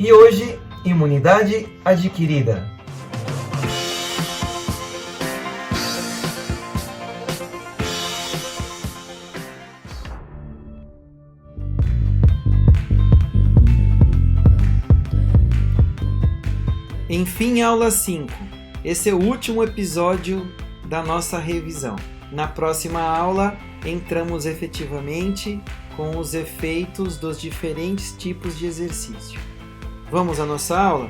E hoje, imunidade adquirida. Enfim, aula 5. Esse é o último episódio da nossa revisão. Na próxima aula, entramos efetivamente com os efeitos dos diferentes tipos de exercício. Vamos à nossa aula?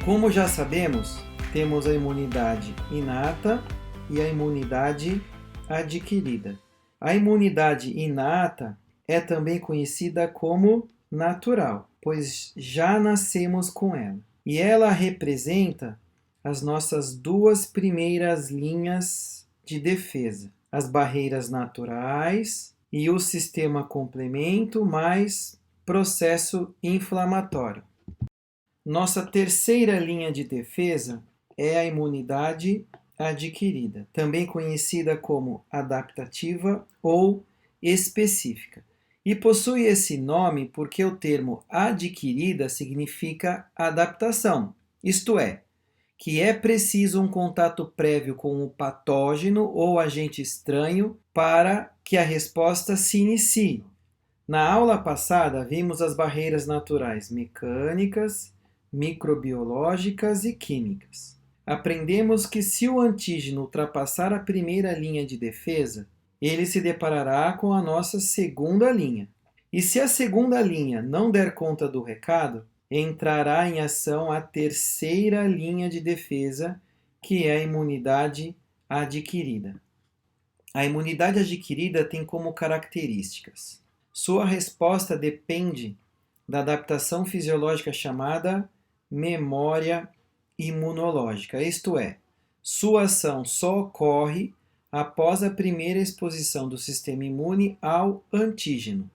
Como já sabemos, temos a imunidade inata e a imunidade adquirida. A imunidade inata é também conhecida como natural, pois já nascemos com ela. E ela representa as nossas duas primeiras linhas de defesa: as barreiras naturais e o sistema complemento mais processo inflamatório. Nossa terceira linha de defesa é a imunidade adquirida, também conhecida como adaptativa ou específica. E possui esse nome porque o termo adquirida significa adaptação, isto é, que é preciso um contato prévio com o patógeno ou agente estranho para que a resposta se inicie. Na aula passada, vimos as barreiras naturais mecânicas, microbiológicas e químicas. Aprendemos que se o antígeno ultrapassar a primeira linha de defesa, ele se deparará com a nossa segunda linha. E se a segunda linha não der conta do recado, entrará em ação a terceira linha de defesa, que é a imunidade adquirida. A imunidade adquirida tem como características: sua resposta depende da adaptação fisiológica chamada memória imunológica, isto é, sua ação só ocorre após a primeira exposição do sistema imune ao antígeno.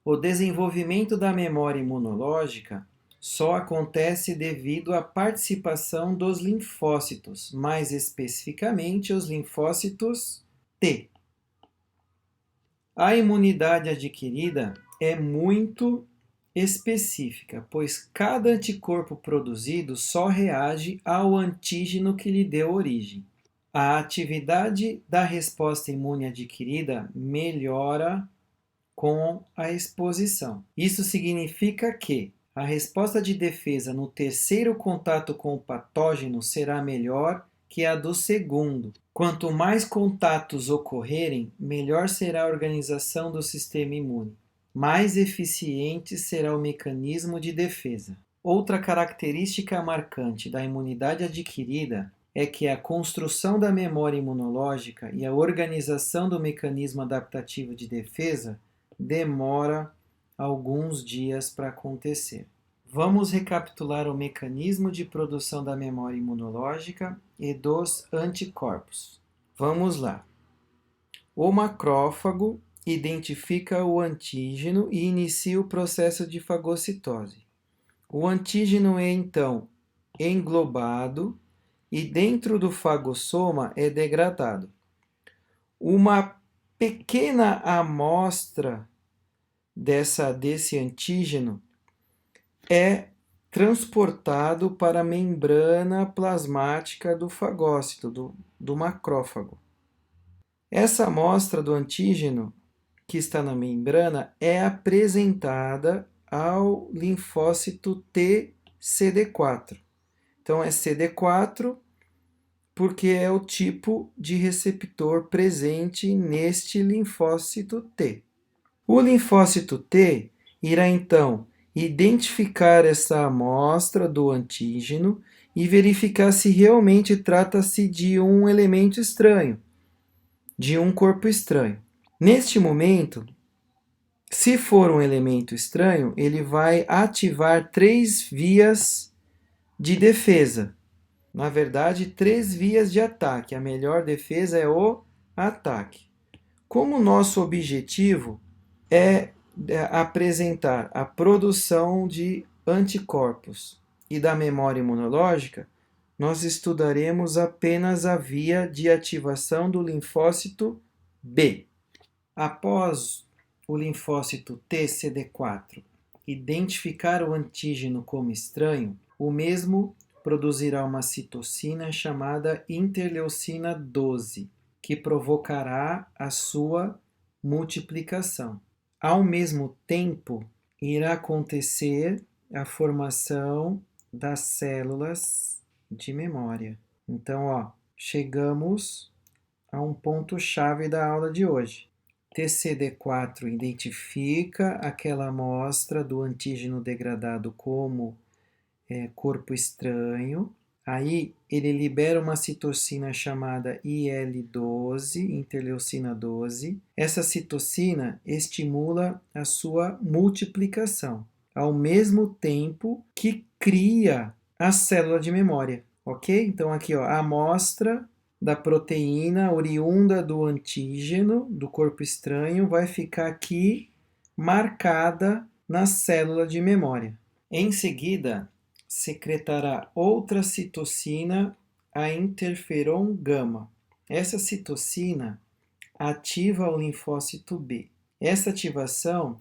O desenvolvimento da memória imunológica só acontece devido à participação dos linfócitos, mais especificamente os linfócitos T. A imunidade adquirida é muito específica, pois cada anticorpo produzido só reage ao antígeno que lhe deu origem. A atividade da resposta imune adquirida melhora com a exposição. Isso significa que a resposta de defesa no terceiro contato com o patógeno será melhor que a do segundo. Quanto mais contatos ocorrerem, melhor será a organização do sistema imune. Mais eficiente será o mecanismo de defesa. Outra característica marcante da imunidade adquirida é que a construção da memória imunológica e a organização do mecanismo adaptativo de defesa demora alguns dias para acontecer. Vamos recapitular o mecanismo de produção da memória imunológica e dos anticorpos. Vamos lá. O macrófago identifica o antígeno e inicia o processo de fagocitose. O antígeno é então englobado e dentro do fagossoma é degradado. Uma pequena amostra desse antígeno é transportado para a membrana plasmática do fagócito, do macrófago. Essa amostra do antígeno que está na membrana é apresentada ao linfócito T CD4. Então é CD4 porque é o tipo de receptor presente neste linfócito T. O linfócito T irá então identificar essa amostra do antígeno e verificar se realmente trata-se de um elemento estranho, de um corpo estranho. Neste momento, se for um elemento estranho, ele vai ativar 3 vias de defesa. Na verdade, 3 vias de ataque. A melhor defesa é o ataque. Como nosso objetivo é apresentar a produção de anticorpos e da memória imunológica, nós estudaremos apenas a via de ativação do linfócito B. Após o linfócito TCD4 identificar o antígeno como estranho, o mesmo produzirá uma citocina chamada interleucina 12, que provocará a sua multiplicação. Ao mesmo tempo, irá acontecer a formação das células de memória. Então, chegamos a um ponto-chave da aula de hoje. TCD4 identifica aquela amostra do antígeno degradado como corpo estranho. Aí ele libera uma citocina chamada IL-12, interleucina 12. Essa citocina estimula a sua multiplicação, ao mesmo tempo que cria a célula de memória, ok? Então aqui, a amostra da proteína oriunda do antígeno do corpo estranho vai ficar aqui marcada na célula de memória. Em seguida, secretará outra citocina, a interferon gama. Essa citocina ativa o linfócito B. Essa ativação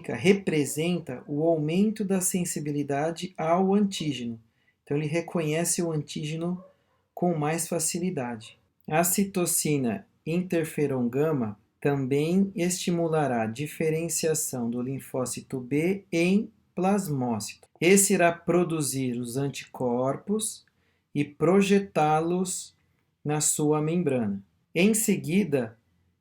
representa o aumento da sensibilidade ao antígeno. Então, ele reconhece o antígeno com mais facilidade. A citocina interferon gama também estimulará a diferenciação do linfócito B em plasmócito. Esse irá produzir os anticorpos e projetá-los na sua membrana. Em seguida,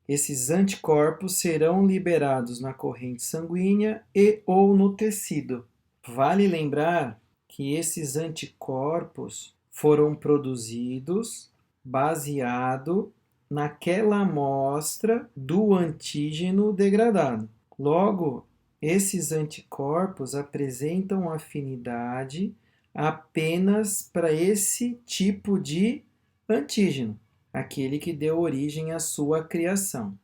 esses anticorpos serão liberados na corrente sanguínea e ou no tecido. Vale lembrar que esses anticorpos foram produzidos baseado naquela amostra do antígeno degradado. Logo, esses anticorpos apresentam afinidade apenas para esse tipo de antígeno, aquele que deu origem à sua criação.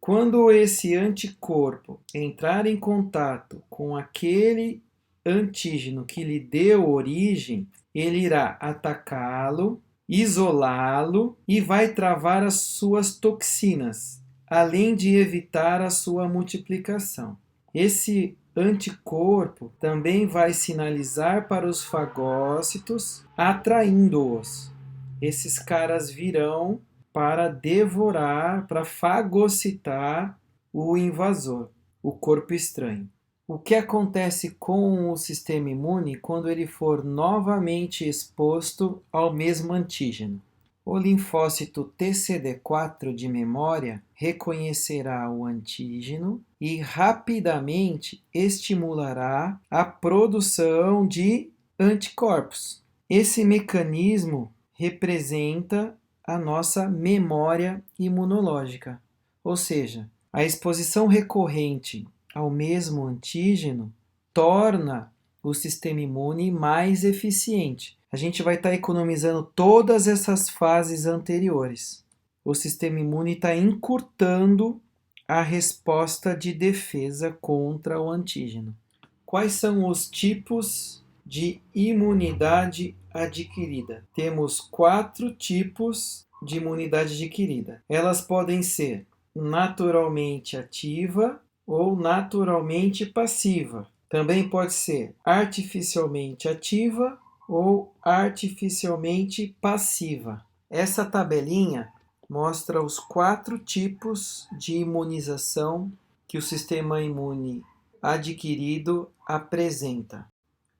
Quando esse anticorpo entrar em contato com aquele antígeno que lhe deu origem, ele irá atacá-lo, isolá-lo e vai travar as suas toxinas, além de evitar a sua multiplicação. Esse anticorpo também vai sinalizar para os fagócitos, atraindo-os. Esses caras virão para devorar, para fagocitar o invasor, o corpo estranho. O que acontece com o sistema imune quando ele for novamente exposto ao mesmo antígeno? O linfócito TCD4 de memória reconhecerá o antígeno e rapidamente estimulará a produção de anticorpos. Esse mecanismo representa a nossa memória imunológica, ou seja, a exposição recorrente ao mesmo antígeno torna o sistema imune mais eficiente. A gente vai estar economizando todas essas fases anteriores. O sistema imune está encurtando a resposta de defesa contra o antígeno. Quais são os tipos de imunidade adquirida? Temos 4 tipos de imunidade adquirida. Elas podem ser naturalmente ativa ou naturalmente passiva. Também pode ser artificialmente ativa ou artificialmente passiva. Essa tabelinha mostra os 4 tipos de imunização que o sistema imune adquirido apresenta.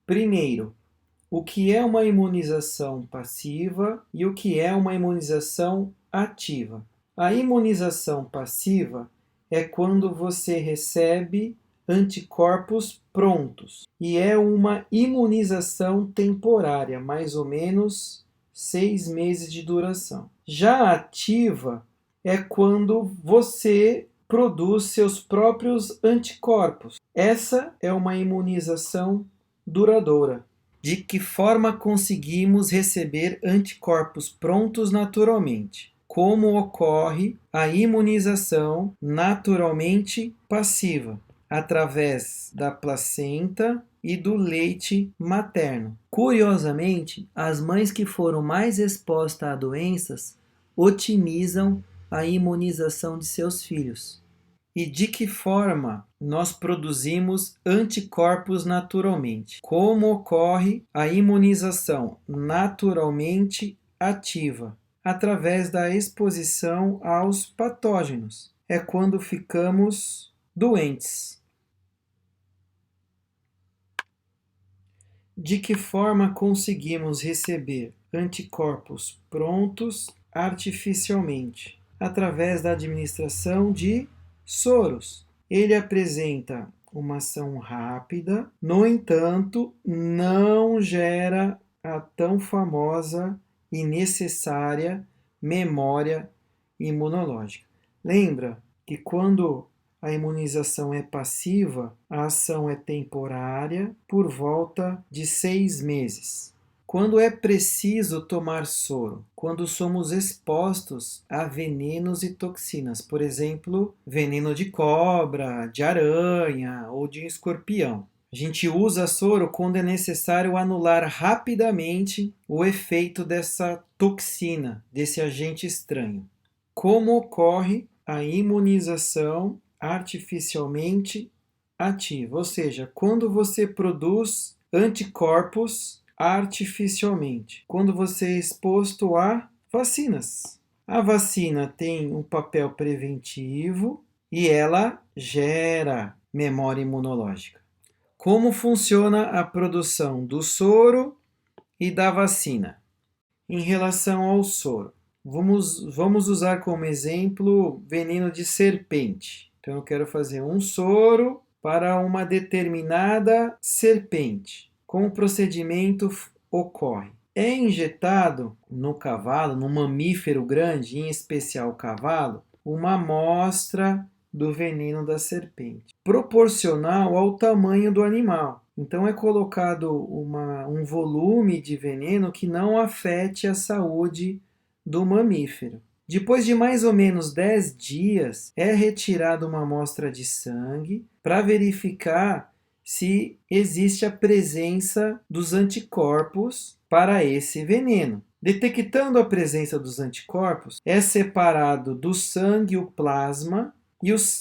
Primeiro, o que é uma imunização passiva e o que é uma imunização ativa. A imunização passiva é quando você recebe anticorpos prontos e é uma imunização temporária, mais ou menos 6 meses de duração. Já a ativa é quando você produz seus próprios anticorpos. Essa é uma imunização duradoura. De que forma conseguimos receber anticorpos prontos naturalmente? Como ocorre a imunização naturalmente passiva? Através da placenta e do leite materno. Curiosamente, as mães que foram mais expostas a doenças otimizam a imunização de seus filhos. E de que forma nós produzimos anticorpos naturalmente? Como ocorre a imunização naturalmente ativa? Através da exposição aos patógenos. É quando ficamos doentes. De que forma conseguimos receber anticorpos prontos artificialmente? Através da administração de soros. Ele apresenta uma ação rápida, no entanto, não gera a tão famosa e necessária memória imunológica. Lembra que quando a imunização é passiva, a ação é temporária, por volta de 6 meses. Quando é preciso tomar soro? Quando somos expostos a venenos e toxinas, por exemplo, veneno de cobra, de aranha ou de escorpião. A gente usa soro quando é necessário anular rapidamente o efeito dessa toxina, desse agente estranho. Como ocorre a imunização artificialmente ativa? Ou seja, quando você produz anticorpos artificialmente, quando você é exposto a vacinas. A vacina tem um papel preventivo e ela gera memória imunológica. Como funciona a produção do soro e da vacina? Em relação ao soro, vamos usar como exemplo veneno de serpente. Então eu quero fazer um soro para uma determinada serpente. Como o procedimento ocorre? É injetado no cavalo, no mamífero grande, em especial o cavalo, uma amostra do veneno da serpente, proporcional ao tamanho do animal. Então é colocado um volume de veneno que não afete a saúde do mamífero. Depois de mais ou menos 10 dias, é retirada uma amostra de sangue para verificar se existe a presença dos anticorpos para esse veneno. Detectando a presença dos anticorpos, é separado do sangue o plasma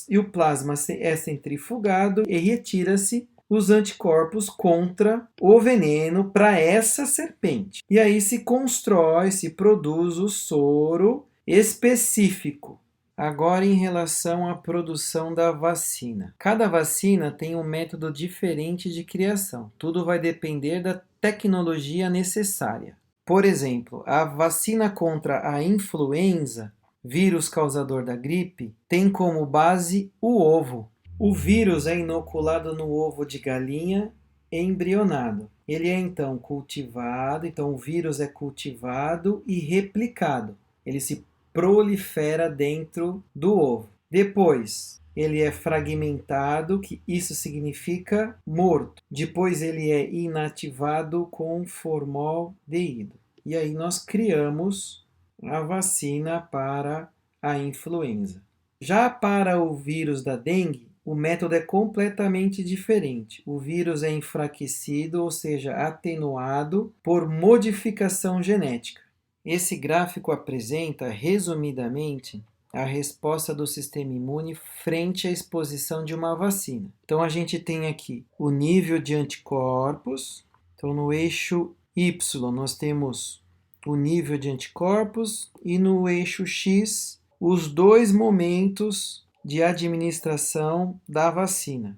e o plasma é centrifugado e retira-se os anticorpos contra o veneno para essa serpente. E aí se constrói, se produz o soro específico. Agora, em relação à produção da vacina. Cada vacina tem um método diferente de criação. Tudo vai depender da tecnologia necessária. Por exemplo, a vacina contra a influenza, vírus causador da gripe, tem como base o ovo. O vírus é inoculado no ovo de galinha embrionado. Ele é então cultivado, então o vírus é cultivado e replicado. Ele se prolifera dentro do ovo. Depois, ele é fragmentado, que isso significa morto. Depois ele é inativado com formaldeído. E aí nós criamos a vacina para a influenza. Já para o vírus da dengue, o método é completamente diferente. O vírus é enfraquecido, ou seja, atenuado por modificação genética. Esse gráfico apresenta, resumidamente, a resposta do sistema imune frente à exposição de uma vacina. Então, a gente tem aqui o nível de anticorpos. Então, no eixo Y, nós temos o nível de anticorpos e no eixo X, os dois momentos de administração da vacina.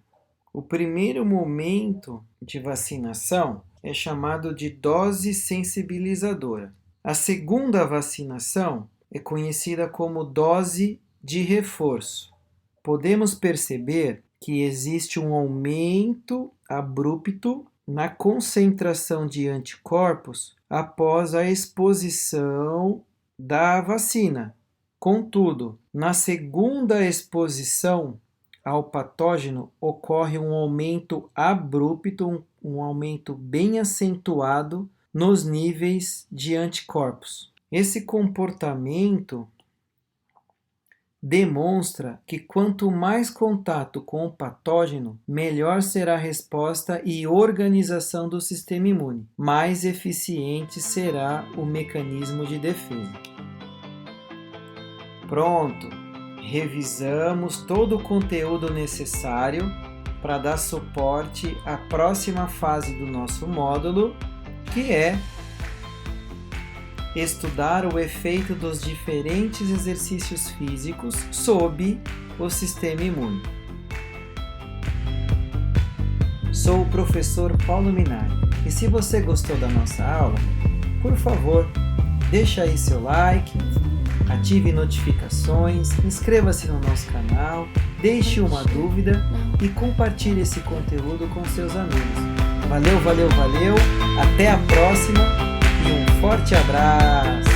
O primeiro momento de vacinação é chamado de dose sensibilizadora. A segunda vacinação é conhecida como dose de reforço. Podemos perceber que existe um aumento abrupto na concentração de anticorpos após a exposição da vacina. Contudo, na segunda exposição ao patógeno, ocorre um aumento abrupto, um aumento bem acentuado nos níveis de anticorpos. Esse comportamento demonstra que quanto mais contato com o patógeno, melhor será a resposta e organização do sistema imune, mais eficiente será o mecanismo de defesa. Pronto! revisamos todo o conteúdo necessário para dar suporte à próxima fase do nosso módulo, que é estudar o efeito dos diferentes exercícios físicos sob o sistema imune. Sou o professor Paulo Minari e se você gostou da nossa aula, por favor, deixa aí seu like, ative notificações, inscreva-se no nosso canal, deixe uma dúvida e compartilhe esse conteúdo com seus amigos. Valeu, valeu, valeu, até a próxima e um forte abraço!